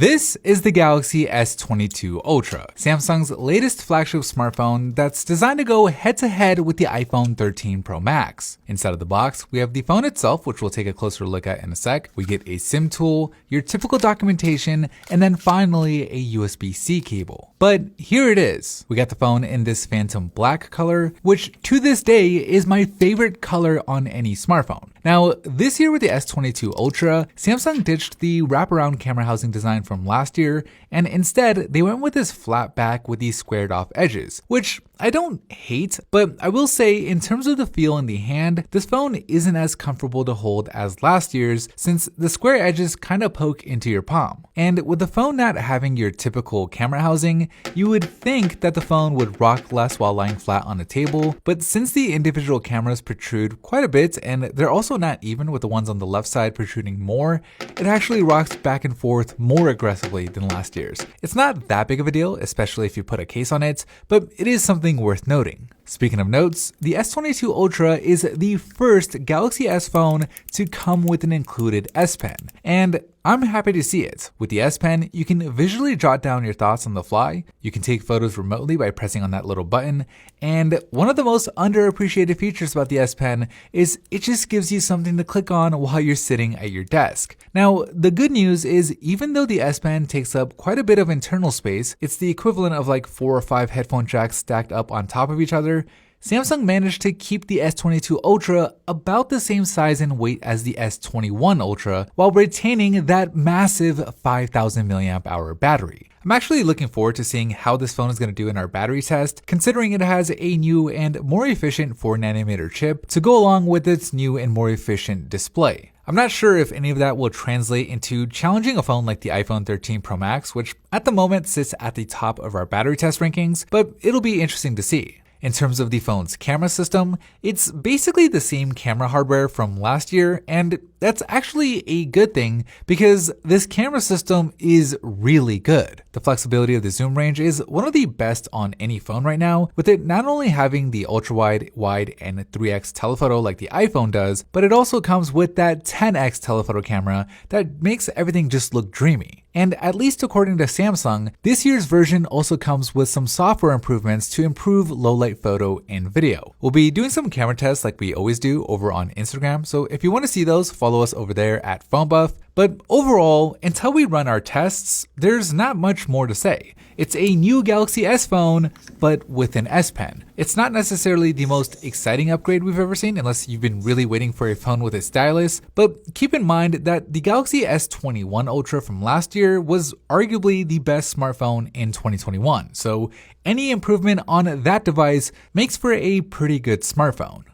This is the Galaxy S22 Ultra, Samsung's latest flagship smartphone that's designed to go head-to-head with the iPhone 13 Pro Max. Inside of the box, we have the phone itself, which we'll take a closer look at in a sec. We get a SIM tool, your typical documentation, and then finally a USB-C cable. But here it is. We got the phone in this phantom black color, which to this day is my favorite color on any smartphone. Now, this year with the S22 Ultra, Samsung ditched the wraparound camera housing design from last year, and instead they went with this flat back with these squared off edges, which I don't hate, but I will say in terms of the feel in the hand, this phone isn't as comfortable to hold as last year's since the square edges kind of poke into your palm. And with the phone not having your typical camera housing, you would think that the phone would rock less while lying flat on a table, but since the individual cameras protrude quite a bit and they're also not even with the ones on the left side protruding more, it actually rocks back and forth more aggressively than last year's. It's not that big of a deal, especially if you put a case on it, but it is something worth noting. Speaking of notes, the S22 Ultra is the first Galaxy S phone to come with an included S Pen, and I'm happy to see it. With the S Pen, you can visually jot down your thoughts on the fly, you can take photos remotely by pressing on that little button, and one of the most underappreciated features about the S Pen is it just gives you something to click on while you're sitting at your desk. Now, the good news is even though the S Pen takes up quite a bit of internal space, it's the equivalent of like 4 or 5 headphone jacks stacked up on top of each other, Samsung managed to keep the S22 Ultra about the same size and weight as the S21 Ultra while retaining that massive 5000 mAh battery. I'm actually looking forward to seeing how this phone is going to do in our battery test, considering it has a new and more efficient 4nm chip to go along with its new and more efficient display. I'm not sure if any of that will translate into challenging a phone like the iPhone 13 Pro Max, which at the moment sits at the top of our battery test rankings, but it'll be interesting to see. In terms of the phone's camera system, it's basically the same camera hardware from last year, and that's actually a good thing because this camera system is really good. The flexibility of the zoom range is one of the best on any phone right now, with it not only having the ultra-wide, wide, and 3x telephoto like the iPhone does, but it also comes with that 10x telephoto camera that makes everything just look dreamy. And at least according to Samsung, this year's version also comes with some software improvements to improve low-light photo and video. We'll be doing some camera tests like we always do over on Instagram, so if you want to see those, follow us over there at PhoneBuff. But overall, until we run our tests, there's not much more to say. It's a new Galaxy S phone, but with an S Pen. It's not necessarily the most exciting upgrade we've ever seen, unless you've been really waiting for a phone with a stylus, but keep in mind that the Galaxy S21 Ultra from last year was arguably the best smartphone in 2021, so any improvement on that device makes for a pretty good smartphone.